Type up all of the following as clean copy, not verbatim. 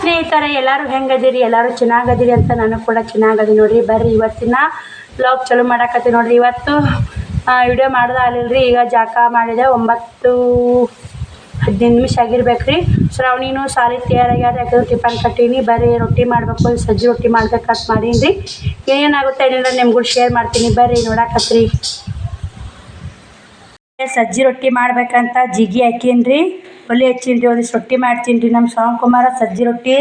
ಸ್ನೇಹಿತರೆ ಎಲ್ಲರೂ ಹೆಂಗದಿರಿ? ಎಲ್ಲರೂ ಚೆನ್ನಾಗದಿರಿ ಅಂತ ನಾನು ಕೂಡ ಚೆನ್ನಾಗದಿ ನೋಡ್ರಿ. ಬರ್ರಿ ಇವತ್ತಿನ ಬ್ಲಾಗ್ ಚಲೋ ಮಾಡಾಕತ್ತಿ ನೋಡ್ರಿ. ಇವತ್ತು ವಿಡಿಯೋ ಮಾಡ್ದಾಗಲಿಲ್ರಿ. ಈಗ ಜಾಕ ಮಾಡಿದೆ 9:15 ನಿಮಿಷ ಆಗಿರ್ಬೇಕ್ರಿ. ಶ್ರಾವಣಿನೂ ಸಾಲಿ ತಯಾರಾಗ್ಯಾರ. ಯಾಕಂದ್ರೆ ಟಿಫನ್ ಕಟ್ಟೀನಿ. ಬರ್ರಿ ರೊಟ್ಟಿ ಮಾಡಬೇಕು, ಸಜ್ಜಿ ರೊಟ್ಟಿ ಮಾಡ್ಬೇಕಂತ ಮಾಡೀನಿ. ಏನೇನಾಗುತ್ತೆ ಏನಿಲ್ಲ ನಿಮ್ಗೂ ಶೇರ್ ಮಾಡ್ತೀನಿ. ಬರ್ರಿ ನೋಡಾಕತ್ರಿ. ಸಜ್ಜಿ ರೊಟ್ಟಿ ಮಾಡ್ಬೇಕಂತ ಜಿಗಿ ಹಾಕೀನ್ರಿ. ಒಲೆ ಹಚ್ಚೀನ್ರಿ. ಒಂದಿಷ್ಟು ರೊಟ್ಟಿ ಮಾಡ್ತೀನಿ. ನಮ್ಮ ಶ್ರವಣಕುಮಾರ ಸಜ್ಜಿ ರೊಟ್ಟಿ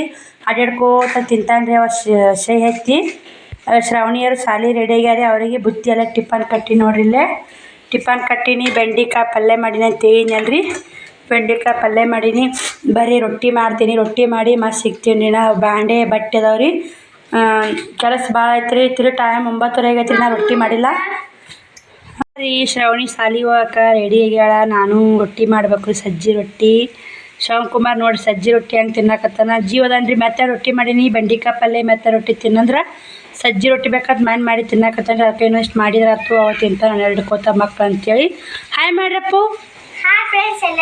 ಅಡ್ಯಾಡ್ಕೋತ ತಿಂತಾನ್ರಿ. ಅವ ಶೈ ಹತ್ತಿ ಶ್ರಾವಣಿಯರು ಸಾಲಿ ರೆಡಿ ಆಗ್ಯಾರ. ಅವರಿಗೆ ಬುತ್ತಿ ಎಲ್ಲ ಟಿಫನ್ ಕಟ್ಟಿ ನೋಡ್ರಿ. ಇಲ್ಲೇ ಟಿಫನ್ ಕಟ್ಟೀನಿ. ಬೆಂಡೆಕಾಯಿ ಪಲ್ಯ ಮಾಡೀನಿ ಅಂತ ಹೇಳಿನಲ್ರಿ. ಬೆಂಡೆಕಾಯಿ ಪಲ್ಯ ಮಾಡೀನಿ. ಬರೀ ರೊಟ್ಟಿ ಮಾಡ್ತೀನಿ. ರೊಟ್ಟಿ ಮಾಡಿ ಮತ್ತೆ ಸಿಗ್ತೀನಿ. ನಾ ಬಾಂಡೆ ಬಟ್ಟೆ ಅದಾವ್ರಿ. ಕೆಲಸ ಭಾಳ ಐತ್ರಿ. ಟೈಮ್ 9:30 ಆಗೈತ್ರಿ. ನಾ ರೊಟ್ಟಿ ಮಾಡಿಲ್ಲ ರೀ. ಶ್ರಾವಣಿ ಸಾಲಿ ಹೋಗಕ್ಕೆ ರೆಡಿ ಆಗ್ಯಾಳ. ನಾನು ರೊಟ್ಟಿ ಮಾಡ್ಬೇಕು ರೀ, ಸಜ್ಜಿ ರೊಟ್ಟಿ. ಶ್ರವಣಕುಮಾರ್ ನೋಡಿ ಸಜ್ಜಿ ರೊಟ್ಟಿ ಹಂಗೆ ತಿನ್ನಕತ್ತಾನ. ಜೀವದನ್ರಿ ಮೆತ್ತ ರೊಟ್ಟಿ ಮಾಡೀನಿ. ಬೆಂಡೆಕಾಯಿ ಪಲ್ಯ ಮೆತ್ತ ರೊಟ್ಟಿ ತಿನ್ನಂದ್ರೆ ಸಜ್ಜಿ ರೊಟ್ಟಿ ಬೇಕಾದ್ ಮಾಡಿ ತಿನ್ನಕತ್ತಾನ. ಅದಕ್ಕೆ ಇಷ್ಟು ಮಾಡಿದ್ರೆ ಆಯ್ತು, ಅವ ತಿಂತಾನೆ ಹಿಡ್ಕೋತ ಮಕ್ಳು ಅಂತೇಳಿ. ಹಾಯ್ ಮಾಡ್ರಪ್ಪು. ಹಾಯ್ ಫ್ರೆಂಡ್ಸ್, ಎಲ್ಲ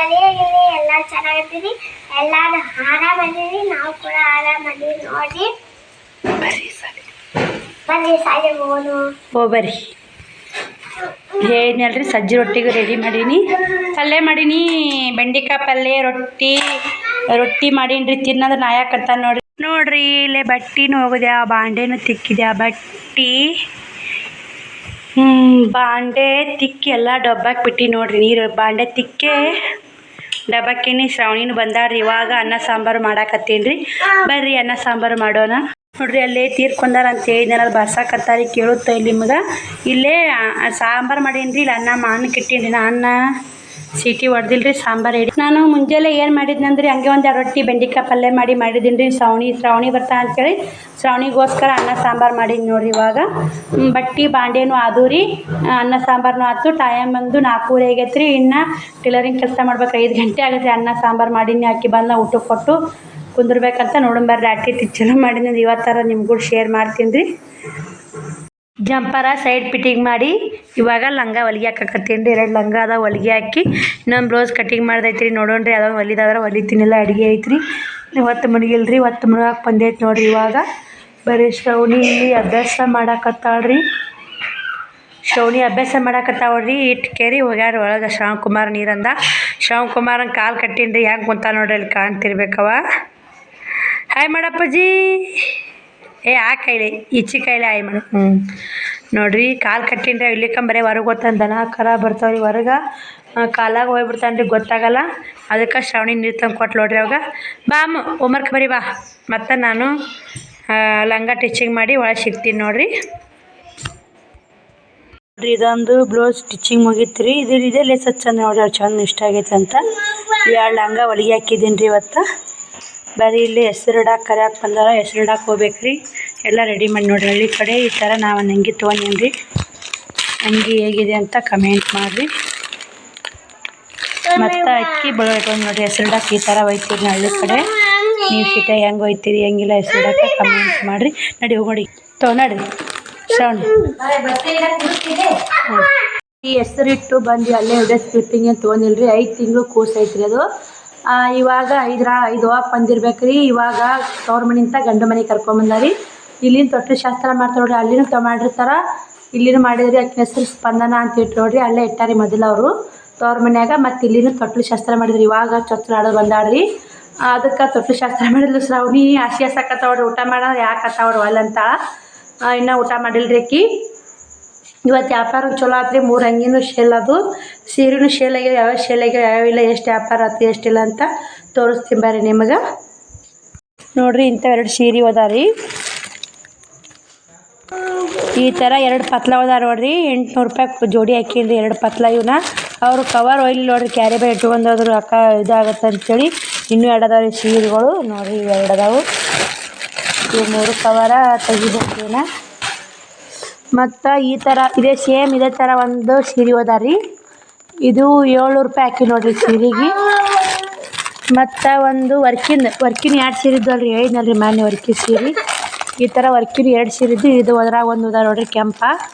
ಚೆನ್ನಾಗಿದ್ದೀರಿ, ಎಲ್ಲರೂ ಆರಾಮದೀರಿ. ನಾವು ಕೂಡ ಆರಾಮದೀವಿ ನೋಡಿ. ಬರ್ರಿ ಸಾಲಿ ಬರ್ರಿ ಹೇಳಿದ್ನಲ್ರಿ. ಸಜ್ಜಿ ರೊಟ್ಟಿಗೆ ರೆಡಿ ಮಾಡೀನಿ. ಪಲ್ಯ ಮಾಡೀನಿ. ಬೆಂಡೆಕಾಯಿ ಪಲ್ಯ ರೊಟ್ಟಿ ಮಾಡೀನಿ. ತಿನ್ನೋದು ನಾಯಕಂತ ನೋಡ್ರಿ. ಇಲ್ಲೇ ಬಟ್ಟಿನೂ ಹೋಗಿದ್ಯಾ, ಬಾಂಡೆನೂ ತಿಕ್ಕಿದ್ಯಾ. ಬಾಂಡೆ ತಿಕ್ಕಿ ಎಲ್ಲ ಡಬ್ಬಕ್ಕೆ ಬಿಟ್ಟು ನೋಡ್ರಿ. ನೀರು ಬಾಂಡೆ ತಿಕ್ಕೆ ಡಬ್ಬಕ್ಕಿನಿ. ಶ್ರಾವಣಿನೂ ಬಂದಾಡ್ರಿ. ಇವಾಗ ಅನ್ನ ಸಾಂಬಾರು ಮಾಡಾಕತ್ತೀನಿ ರೀ. ಬರ್ರಿ ಅನ್ನ ಸಾಂಬಾರು ಮಾಡೋಣ ನೋಡ್ರಿ. ಅಲ್ಲೇ ತೀರ್ಕೊಂಡಾರ ಅಂತ ಹೇಳಿದ್ನಲ್ಲ, ಬರ್ಸಾಕತ್ತಾರಿ. ಕೇಳುತ್ತಾ ಇಲ್ಲಿ ನಿಮ್ಗೆ. ಇಲ್ಲೇ ಸಾಂಬಾರು ಮಾಡೀನಿ ರೀ. ಇಲ್ಲಿ ಅನ್ನಕ್ಕೆ ಇಟ್ಟೀನಿ. ಅನ್ನ ಸೀಟಿ ಹೊಡೆದಿಲ್ರಿ. ಸಾಂಬಾರು ಹೇಳಿ ನಾನು ಮುಂಜಾನೆ ಏನು ಮಾಡಿದ್ನಂದ್ರಿ, ಹಂಗೆ ಒಂದು ರೊಟ್ಟಿ ಬೆಂಡೆಕಾಯಿ ಪಲ್ಯ ಮಾಡಿದ್ದೀನಿ ರೀ. ಶ್ರಾವಣಿ ಬರ್ತಾ ಅಂತೇಳಿ ಶ್ರಾವಣಿಗೋಸ್ಕರ ಅನ್ನ ಸಾಂಬಾರು ಮಾಡೀನಿ ನೋಡ್ರಿ. ಇವಾಗ ಬಾಂಡೆನೂ ಆದವು ರೀ. ಅನ್ನ ಸಾಂಬಾರನೂ ಆಯ್ತು. ಟೈಮ್ ಬಂದು 4:30 ಆಗೈತೆ ರೀ. ಇನ್ನು ಟೈಲರಿಂಗ್ ಕೆಲಸ ಮಾಡ್ಬೇಕು. 5 ಗಂಟೆ ಆಗೈತೆ ರೀ. ಅನ್ನ ಸಾಂಬಾರು ಮಾಡೀನಿ. ಹಾಕಿ ಬಂದ ಊಟಕ್ಕೆ ಕೊಟ್ಟು ಕುಂದಿರ್ಬೇಕಂತ ನೋಡಂಬರ್ರಿ. ಆಕೈತಿ ಚಲೋ ಮಾಡೀನಿ. ಇವತ್ತರ ನಿಮ್ಗೂ ಶೇರ್ ಮಾಡ್ತೀನಿ ರೀ. ಜಂಪರ ಸೈಡ್ ಫಿಟ್ಟಿಂಗ್ ಮಾಡಿ ಇವಾಗ ಲಂಗ ಹೊಲಿಗೆ ಹಾಕಕತ್ತೀನಿ ರೀ. 2 ಲಂಗ ಅದ ಹೊಲಿಗೆ ಹಾಕಿ ಇನ್ನೊಂದು ಬ್ಲೌಸ್ ಕಟಿಂಗ್ ಮಾಡ್ದೈತ್ರಿ. ನೋಡೋಣ್ರಿ ಅದೊಂದು ಹೊಲಿದಾದ್ರೆ ಹೊಲಿತೀನಿಲ್ಲ. ಅಡುಗೆ ಐತ್ರಿ. ಹೊತ್ತು ಮುಣಗಿಲ್ರಿ. ಹೊತ್ತು ಮುಣಗಕ್ಕೆ ಬಂದೈತೆ ನೋಡ್ರಿ. ಇವಾಗ ಬರೀ ಶ್ರವಣಿ ಇಲ್ಲಿ ಅಭ್ಯಾಸ ಮಾಡಾಕತ್ತಾಳ್ರಿ. ಇಟ್ಟು ಕೇರಿ ಹೋಗ್ಯಾರ ಒಳಗೆ. ಶ್ರವಣಕುಮಾರ್ ನೀರಂದ. ಶ್ರವಣಕುಮಾರನ ಕಾಲು ಕಟ್ಟೀನಿ ರೀ. ಹೆಂಗೆ ಕುಂತ ನೋಡ್ರಿ. ಅಲ್ಲಿ ಕಾಣ್ತಿರ್ಬೇಕವ. ಹಾಯ್ ಮಾಡಪ್ಪಜ್ಜಿ. ಆ ಕೈಲಿ ಈಚಿ ಕೈಲಿ ಹಾಯ್ ಮಾಡು. ನೋಡ್ರಿ ಕಾಲು ಕಟ್ಟೀನಿ ರೀ. ಇಲ್ಲಿಕಂಬರೇ ಹೊರಗೆ ಗೊತ್ತಾನ. ದನ ಕರ ಬರ್ತಾವ್ರಿ ಹೊರಗೆ. ಕಾಲಾಗ ಹೋಗ್ಬಿಡ್ತಾನೆ ರೀ, ಗೊತ್ತಾಗಲ್ಲ. ಅದಕ್ಕೆ ಶ್ರಾವಣಿ ನೀರು ತಂದು ಕೊಟ್ಟು ನೋಡ್ರಿ. ಅವಾಗ ಬಾ ಅಮ್ಮ ಹೋಮ್ವರ್ಕ್ ಬರೀ ಬಾ. ಮತ್ತು ನಾನು ಲಂಗ ಸ್ಟಿಚಿಂಗ್ ಮಾಡಿ ಒಳಗೆ ಸಿಗ್ತೀನಿ ನೋಡ್ರಿ. ಇದೊಂದು ಬ್ಲೌಸ್ ಸ್ಟಿಚಿಂಗ್ ಮುಗೀತು ರೀ. ಇದೇ ಲೇಸ್ ಚಂದ ನೋಡ್ರಿ. ಅವ್ರು ಚಂದ ಇಷ್ಟ ಆಗೈತೆ ಅಂತ 2 ಲಂಗ ಹೊಲಿಗೆ ಹಾಕಿದ್ದೀನಿ ರೀ ಇವತ್ತು. ಬರೀ ಇಲ್ಲಿ ಹೆಸ್ರು ಇಡಕ್ಕೆ ಕರಿಯಾಕೆ ಬಂದಾರ. ಹೆಸ್ರು ಇಡಕ್ಕೆ ಹೋಗ್ಬೇಕು ರೀ. ಎಲ್ಲ ರೆಡಿ ಮಾಡಿ ನೋಡ್ರಿ. ಹಳ್ಳಿ ಕಡೆ ಈ ಥರ ನಾವು ಅಂಗಿ ತೊಗೊಂಡೀನಿ ರೀ. ಅಂಗಿ ಹೇಗಿದೆ ಅಂತ ಕಮೆಂಟ್ ಮಾಡಿರಿ. ಮತ್ತು ಅಕ್ಕಿ ಬೆಳೆ ಇಟ್ಕೊಂಡು ನೋಡಿರಿ. ಹೆಸ್ರು ಇಡಕ್ಕೆ ಈ ಥರ ಒಯ್ತೀರಿ ಹಳ್ಳಿ ಕಡೆ. ನೀವು ಸೀಟಾಗಿ ಹೆಂಗೆ ಒಯ್ತೀರಿ ಹೆಂಗಿಲ್ಲ ಹೆಸ್ರು ಇಡಕ್ಕೆ ಕಮೆಂಟ್ ಮಾಡಿರಿ. ನಡಿ ಹೋಗೋಡಿ ನಡಿ ಶ್ರವಣ. ಈ ಹೆಸರಿಟ್ಟು ಬಂದು ಅಲ್ಲೇ ವಿಡಿಯೋ ಸ್ಲಿಪ್ಪಿಂಗ್ ಏನು ತೊಗೊಂಡಿಲ್ರಿ. 5 ತಿಂಗಳು ಕೂಸು ಐತ್ರಿ ಅದು. ಇವಾಗ 5 ಹೋಗಕ್ಕೆ ಬಂದಿರ್ಬೇಕು ರೀ. ಇವಾಗ ತವ್ರ ಮನೆಯಿಂದ ಗಂಡು ಮನೆಗೆ ಕರ್ಕೊಂಬಂದಾರಿ. ಇಲ್ಲಿನ ತೊಟ್ಲು ಶಾಸ್ತ್ರ ಮಾಡ್ತಾರೆ ನೋಡ್ರಿ. ಅಲ್ಲಿನೂ ಮಾಡಿರ್ತಾರೆ, ಇಲ್ಲಿನೂ ಮಾಡಿದ್ರಿ. ಆಕೆ ಹೆಸರು ಸ್ಪಂದನ ಅಂತ ಇಟ್ಟು ನೋಡ್ರಿ. ಅಲ್ಲೇ ಇಟ್ಟಾರಿ ಮೊದಲು ಅವರು ತವ್ರ ಮನ್ಯಾಗ. ಮತ್ತು ಇಲ್ಲಿನೂ ತೊಟ್ಲು ಶಾಸ್ತ್ರ ಮಾಡಿದ್ರಿ. ಇವಾಗ ಚೊಚ್ಚಲು ಆಡೋದು ಬಂದಾಡ್ರಿ. ಅದಕ್ಕೆ ತೊಟ್ಲು ಶಾಸ್ತ್ರ ಮಾಡಿದ್ಲು ಶ್ರಾವಣಿ. ಆಸೆ ಸಾಕತ್ತವ್ರಿ ಊಟ ಮಾಡೋದು. ಯಾಕತ್ತವ್ರು ಅಲ್ಲಂತ ಇನ್ನೂ ಊಟ ಮಾಡಿಲ್ರಿ ಆಕಿ. ಇವತ್ತು ವ್ಯಾಪಾರ ಚಲೋ ಆತ್ರಿ. 3 ಅಂಗಿನೂ ಶೇಲ್ ಅದು. ಸೀರೆನೂ ಶೇಲ್ ಆಗ್ಯಾವ. ಯಾವ ಶೇಲ್ ಆಗ್ಯಾವ ಯಾವಿಲ್ಲ, ಎಷ್ಟು ವ್ಯಾಪಾರ ಆಯ್ತು ಎಷ್ಟಿಲ್ಲ ಅಂತ ತೋರಿಸ್ತೀನಿ ಬರ್ರಿ ನಿಮಗೆ. ನೋಡ್ರಿ ಇಂಥ 2 ಸೀರೆ ಅದಾವ ರೀ. ಈ ಥರ 2 ಪತ್ಲ ಅದಾವ ನೋಡ್ರಿ. 800 ರೂಪಾಯಿ ಜೋಡಿ ಹಾಕೀನಿ 2 ಪತ್ಲ. ಇವನ್ನ ಅವರು ಕವರ್ ಒಯ್ಲಿ ನೋಡ್ರಿ. ಕ್ಯಾರಿ ಬ್ಯಾಗ್ ಇಟ್ಕೊಂಡೋದ್ರು ಅಕ್ಕ ಇದಾಗತ್ತೆ ಅಂತೇಳಿ. ಇನ್ನೂ 2 ಅದಾವ ರೀ ಸೀರೆಗಳು ನೋಡ್ರಿ. 2 ಅದಾವು. ಇವು 3 ಕವರ ತೆಗಿಬೇಕು ಇವನ್ನ. ಮತ್ತು ಈ ಥರ ಇದೇ ಥರ ಒಂದು ಸೀರೆ ಅದ ರೀ. ಇದು 700 ರೂಪಾಯಿ ಹಾಕಿ ನೋಡ್ರಿ ಸೀರೆಗೆ. ಮತ್ತು ಒಂದು ವರ್ಕಿನ 2 ಸೀರೆ ಇದ್ದಲ್ರಿ. ಹೇಳಿದ್ನಲ್ರಿ ಮಾನ್ಯ ವರ್ಕಿ ಸೀರೆ. ಈ ಥರ ವರ್ಕಿನ 2 ಸೀರೆ ಇದ್ದು. ಇದು ಅದ್ರಾಗ ಒಂದು ಅದ ನೋಡ್ರಿ ಕೆಂಪ.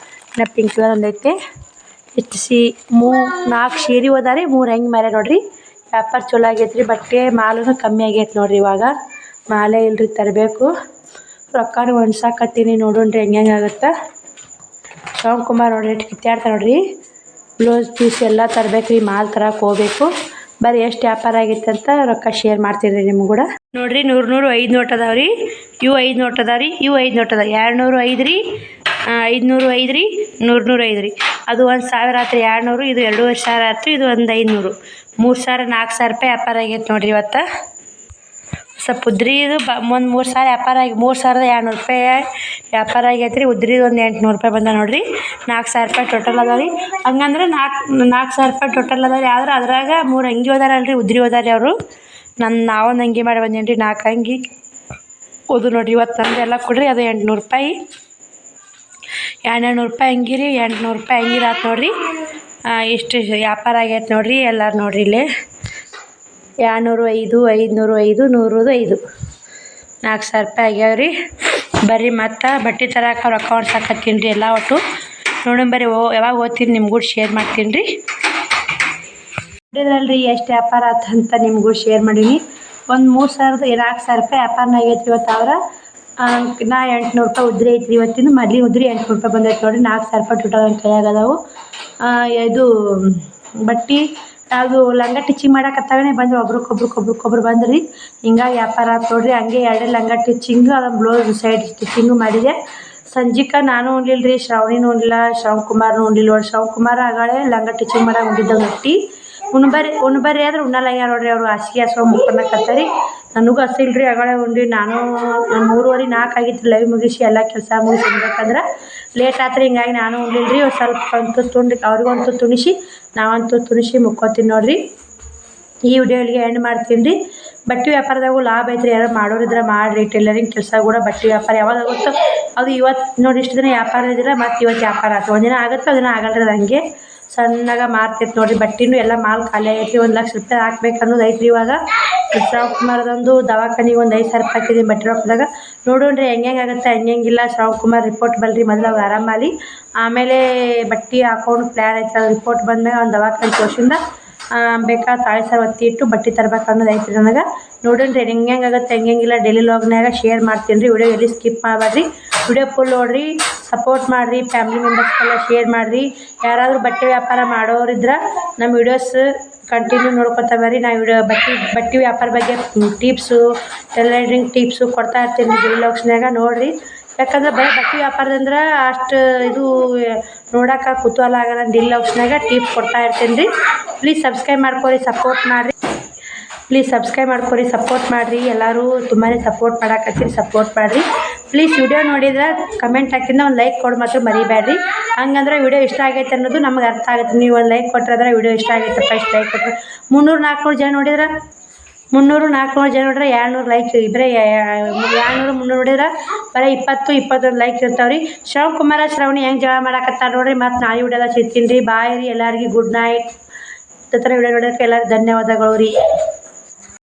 ಇನ್ನು ಪಿಂಕ್ ಕಲರ್ ಒಂದೈತೆ. ಎಷ್ಟು 4 ಸೀರೆ ಅದ ರೀ. 3 ಅಂಗಿ ಮಾರ ನೋಡ್ರಿ. ವ್ಯಾಪಾರ ಚಲೋ ಆಗೈತೆ ರೀ. ಬಟ್ಟೆ ಮಾಲೂ ಕಮ್ಮಿ ಆಗೈತೆ ನೋಡ್ರಿ. ಇವಾಗ ಮಾಲೆ ಇಲ್ರಿ ತರಬೇಕು. ರೊಕ್ಕನೂ ಹೊಣ್ಸಾಕತ್ತೀನಿ ನೋಡೋಣ್ರಿ ಹೆಂಗೆ ಆಗುತ್ತೆ. ಶ್ರವಣ್ ಕುಮಾರ್ ನೋಡ್ರಿ ಎಷ್ಟು ಕಿತ್ತಾಡ್ತಾರೆ ನೋಡ್ರಿ. ಬ್ಲೌಸ್ ಪೀಸ್ ಎಲ್ಲ ತರಬೇಕು ರೀ, ಮಾಲ್ ತರಕ್ಕೆ ಹೋಗ್ಬೇಕು. ಬರೀ ಎಷ್ಟು ವ್ಯಾಪಾರ ಆಗಿತ್ತು ಅಂತ ರೊಕ್ಕ ಶೇರ್ ಮಾಡ್ತೀನಿ ರೀ ನಿಮ್ಗೆ ಕೂಡ. ನೋಡಿರಿ 100 5 ನೋಟ್ ಅದಾವೆ ರೀ. ಇವು 5 ನೋಟ್ ಅದಾವೆ ರೀ, ಇವು 5 ನೋಟ್ ಅದಾವೆ. 200 5 ರೀ, 500 5 ರೀ, 100 5 ರೀ. ಅದು 1000 ಆಯ್ತು ರೀ. 200 ಇದು 2500 ಆಯ್ತು. ಇದು ಒಂದು 500, 3000 4000 ರೂಪಾಯಿ ವ್ಯಾಪಾರ ಆಗೈತೆ ನೋಡಿರಿ ಇವತ್ತು. ಸ್ವಲ್ಪ ಉದ್ರಿದು ಒಂದು 3000 ವ್ಯಾಪಾರ ಆಗಿ 3200 ರೂಪಾಯಿ ವ್ಯಾಪಾರ ಆಗೈತೆ ರೀ. ಉದ್ರಿದು ಒಂದು 800 ರೂಪಾಯಿ ಬಂದ ನೋಡಿರಿ. 4000 ರೂಪಾಯಿ ಟೋಟಲ್ ಅದಾವೆ ರೀ. ಹಂಗಂದ್ರೆ 4000 ರೂಪಾಯಿ ಟೋಟಲ್ ಅದಾವೆ ರೀ. ಆದ್ರೆ ಅದ್ರಾಗ 3 ಅಂಗಿ ಹೋದಾರಲ್ರಿ, ಉದ್ರಿ ಹೋದಾರಿ ಅವರು. ನಾವೊಂದು ಅಂಗಿ ಮಾಡಿ ಬಂದೇನಿ ರೀ, 4 ಅಂಗಿ ಓದು ನೋಡಿರಿ. ಇವತ್ತು ತಂದು ಎಲ್ಲ ಕೊಡ್ರಿ. ಅದು 800 ರೂಪಾಯಿ, 200 ರೂಪಾಯಿ ಅಂಗಿ ರೀ, 800 ರೂಪಾಯಿ ಅಂಗಿ ಆಯ್ತು ನೋಡಿರಿ. ಇಷ್ಟು ವ್ಯಾಪಾರ ಆಗೈತೆ ನೋಡಿರಿ. ಎಲ್ಲರೂ ನೋಡಿರಿ ಇಲ್ಲಿ 205 505 105 4000 ರೂಪಾಯಿ ಆಗ್ಯಾವ ರೀ. ಬರ್ರಿ ಮತ್ತು ಬಟ್ಟೆ ತರಕ್ಕೆ ರೊಕ್ಕ ಹೊಡ್ಸಾಕತ್ತೀನಿ ರೀ ಎಲ್ಲ ಒಟ್ಟು. ನೋಡೋಣ ಬರ್ರಿ. ಯಾವಾಗ ಓದ್ತೀನಿ ನಿಮ್ಗೂ ಶೇರ್ ಮಾಡ್ತೀನಿ ರೀ. ನೋಡಿದ್ರಲ್ರಿ ಎಷ್ಟು ವ್ಯಾಪಾರ ಆಯ್ತು ಅಂತ ನಿಮ್ಗೂ ಶೇರ್ ಮಾಡೀನಿ. ಒಂದು 4000 ರೂಪಾಯಿ ವ್ಯಾಪಾರನ ಆಗೈತೆ ಇವತ್ತು. ಅವ್ರ ನಾ 800 ರೂಪಾಯಿ ಉದ್ರಿ ಐತ್ರಿ ಇವತ್ತಿನ. ಮೊದಲಿನ ಉದ್ರಿ 800 ರೂಪಾಯಿ ಬಂದೈತೆ ನೋಡಿರಿ. 4000 ರೂಪಾಯಿ ಟೋಟಲ್ ನನ್ನ ಕೈಯಾಗದಾವು. ಇದು ಬಟ್ಟೆ ಅದು ಲಂಗ ಟಿಚಿಂಗ್ ಮಾಡಕತ್ತಾವೇ ಬಂದ್ರೆ ಒಬ್ರಿಗೊಬ್ರು ಬಂದ್ರಿ. ಹಿಂಗಾಗಿ ವ್ಯಾಪಾರ ಆಯ್ತು ನೋಡಿರಿ. ಹಂಗೆ 2 ಲಂಗ ಟಿಚಿಂಗು, ಅದೊಂದು ಬ್ಲೌಸ್ ಸೈಡ್ ಸ್ಟಿಚಿಂಗು ಮಾಡಿದೆ. ಸಂಜಿಕ ನಾನು ಉಣ್ಲಿಲ್ಲ ರೀ, ಶ್ರಾವಣಿನೂ ಉಣ್ಲಿಲ್ಲ, ಶ್ರವಣ್ ಕುಮಾರ್ನೂ ಉಣ್ಲಿಲ್ಲ ನೋಡಿ. ಶ್ರವಣ್ ಕುಮಾರ್ ಆಗಳೇ ಲಂಗ ಟಿಚಿಂಗ್ ಮಾಡಕ್ಕೆ ಉಂಡಿದ್ದ ರೊಟ್ಟಿ ಉಣ್ಬರ್ರಿ ಆದ್ರೆ ಉಣ್ಣಲ್ಲ ನೋಡ್ರಿ. ಅವರು ಹಾಸಿಗೆ ಹಾಸ್ಕೊಂಡು ಮುಕ್ಕನ್ನಕತ್ತಾರೆ. ನನಗೂ ಹಸಿಲ್ಲ ರೀ. ಆಗಳೇ ಉಂಡು ನಾನು 3:30 4 ಆಗಿತ್ತು ಲೈವ್ ಮುಗಿಸಿ ಎಲ್ಲ ಕೆಲಸ ಮುಗಿಸಿ ಉಣ್ಬೇಕಂದ್ರೆ ಲೇಟ್ ಆತ್ರಿ. ಹಿಂಗಾಗಿ ನಾನು ಉಣ್ಲಿಲ್ಲ ರೀ. ಒಂದು ಸ್ವಲ್ಪ ಅಂತೂ ಅವ್ರಿಗಂತೂ ತುಣಿಸಿ ನಾವಂತೂ ತುಣಿಸಿ ಮುಕ್ಕೋತೀನಿ ನೋಡಿರಿ. ಈ ವಿಡಿಯೋ ಇಲ್ಲಿಗೆ ಎಂಡ್ ಮಾಡ್ತೀನಿ ರೀ. ಬಟ್ಟೆ ವ್ಯಾಪಾರದಾಗೂ ಲಾಭ ಐತ್ರಿ. ಯಾರು ಮಾಡೋರಿದ್ರೆ ಮಾಡಿರಿ. ಟೈಲರಿಂಗ್ ಕೆಲಸ ಕೂಡ ಬಟ್ಟೆ ವ್ಯಾಪಾರ ಯಾವಾಗ ಆಗುತ್ತೋ ಅದು ಇವತ್ತು ನೋಡಿ. ಇಷ್ಟು ದಿನ ವ್ಯಾಪಾರ ಇದ್ರೆ ಮತ್ತು ಇವತ್ತು ವ್ಯಾಪಾರ ಆಯ್ತು. ಒಂದಿನ ಆಗುತ್ತೆ, ಒಂದಿನ ಆಗಲ್ರಿ. ಅದು ಹಂಗೆ ಸಣ್ಣಗೆ ಮಾರ್ತೈತೆ ನೋಡಿರಿ. ಬಟ್ಟೆನೂ ಎಲ್ಲ ಮಾಲ್ ಖಾಲಿ ಆಗೈತಿ. 1 ಲಕ್ಷ ರೂಪಾಯಿ ಹಾಕ್ಬೇಕು ಅನ್ನೋದು ಐತ್ರಿ ಇವಾಗ. ಶ್ರವಣ್ ಕುಮಾರ್ದೊಂದು ದವಾಖಾನಿಗೆ ಒಂದು 5000 ರೂಪಾಯಿ ಹಾಕಿದ್ದೀನಿ ಬಟ್ಟೆ ರೊಕ್ಕದಾಗ. ನೋಡೋಣ್ರಿ ಹೆಂಗೆ ಆಗುತ್ತೆ ಹೆಂಗಿಲ್ಲ. ಶ್ರವಣ್ ಕುಮಾರ್ ರಿಪೋರ್ಟ್ ಬಲ್ರಿ ಮೊದಲು ಅವಾಗ ಆರಾಮಾಲಿ, ಆಮೇಲೆ ಬಟ್ಟೆ ಹಾಕೊಂಡು ಪ್ಲ್ಯಾನ್ ಐತೆ. ಅದು ರಿಪೋರ್ಟ್ ಬಂದಾಗ ಒಂದು ದವಾಖಾನೆ ತೋರ್ಸಿಂದ ಬೇಕಾ ತಾಳಿ ಸರ್ ಒತ್ತಿ ಇಟ್ಟು ಬಟ್ಟೆ ತರ್ಬೇಕು ಅನ್ನೋದು ಐತ್ರಿ ನನಗೆ. ನೋಡೋಣ್ರಿ ಹೆಂಗೆ ಆಗುತ್ತೆ ಹೆಂಗಿಲ್ಲ. ಡೈಲಿ ಲಾಗ್ನಾಗ ಶೇರ್ ಮಾಡ್ತೀನಿ ರೀ. ವಿಡಿಯೋ ಎಲ್ಲಿ ಸ್ಕಿಪ್ ಮಾಡಬೇಡ್ರಿ. ವಿಡಿಯೋ ಫುಲ್ ನೋಡಿರಿ, ಸಪೋರ್ಟ್ ಮಾಡಿರಿ. ಫ್ಯಾಮಿಲಿ ಮೆಂಬರ್ಸ್ಗೆಲ್ಲ ಶೇರ್ ಮಾಡಿರಿ. ಯಾರಾದರೂ ಬಟ್ಟೆ ವ್ಯಾಪಾರ ಮಾಡೋರಿದ್ರೆ ನಮ್ಮ ವಿಡಿಯೋಸ್ ಕಂಟಿನ್ಯೂ ನೋಡ್ಕೊತಾ ಬರ್ರಿ. ನಾ ವಿಡಿಯೋ ಬಟ್ಟೆ ವ್ಯಾಪಾರ ಬಗ್ಗೆ ಟಿಪ್ಸು, ಟೈಲರಿಂಗ್ ಟಿಪ್ಸು ಕೊಡ್ತಾ ಇರ್ತೀನಿ ಡೈಲಿ ಲಾಗ್ಸ್ನಾಗ ನೋಡಿರಿ. ಯಾಕಂದ್ರೆ ಬರೀ ಬಟ್ಟೆ ವ್ಯಾಪಾರದಂದ್ರೆ ಅಷ್ಟು ಇದು ನೋಡೋಕೆ ಕುತೂಹಲ ಆಗಲ್ಲ. ಡೈಲಿ ಲಾಗ್ಸ್ನಾಗ ಟಿಪ್ಸ್ ಕೊಡ್ತಾ ಇರ್ತೀನಿ ರೀ. ಪ್ಲೀಸ್ ಸಬ್ಸ್ಕ್ರೈಬ್ ಮಾಡ್ಕೊರಿ, ಸಪೋರ್ಟ್ ಮಾಡಿರಿ. ಎಲ್ಲರೂ ತುಂಬಾ ಸಪೋರ್ಟ್ ಮಾಡಕತ್ತೀರಿ, ಸಪೋರ್ಟ್ ಮಾಡಿರಿ. ಪ್ಲೀಸ್ ವಿಡಿಯೋ ನೋಡಿದ್ರೆ ಕಮೆಂಟ್ ಹಾಕಿದ್ರೆ ಒಂದು ಲೈಕ್ ಕೊಡು ಮಾತ್ರ ಮರಿಬೇಡ್ರಿ. ಹಂಗಂದ್ರೆ ವಿಡಿಯೋ ಇಷ್ಟ ಆಗೈತೆ ಅನ್ನೋದು ನಮ್ಗೆ ಅರ್ಥ ಆಗುತ್ತೆ. ನೀವು ಒಂದು ಲೈಕ್ ಕೊಟ್ಟರೆ ವಿಡಿಯೋ ಇಷ್ಟ ಆಗೈತಪ್ಪ, ಇಷ್ಟು ಲೈಕ್ ಕೊಟ್ಟರೆ 300-400 ಜನ ನೋಡಿದ್ರೆ 300-400 ಜನ ನೋಡಿದ್ರೆ 200 ಲೈಕ್. ಇಬ್ಬರೇ 200-300 ನೋಡಿದ್ರೆ ಬರೀ 20-21 ಲೈಕ್ ಇರ್ತಾವೆ ರೀ. ಶ್ರವಣ್ ಕುಮಾರ ಶ್ರಾವಣಿ ಹೆಂಗೆ ಜಗಳ ಮಾಡಕತ್ತಾರೆ ನೋಡಿರಿ. ಮತ್ತು ನಾಳೆ ವಿಡಿಯೋದಾಗ ಸಿಗ್ತೀನಿ ರೀ. ಬಾಯ್ ರೀ. ಎಲ್ಲರಿಗೂ ಗುಡ್ ನೈಟ್. ಈ ಥರ ವಿಡಿಯೋ ನೋಡೋಕ್ಕೆ ಎಲ್ಲರಿಗೂ ಧನ್ಯವಾದಗಳು ರೀ.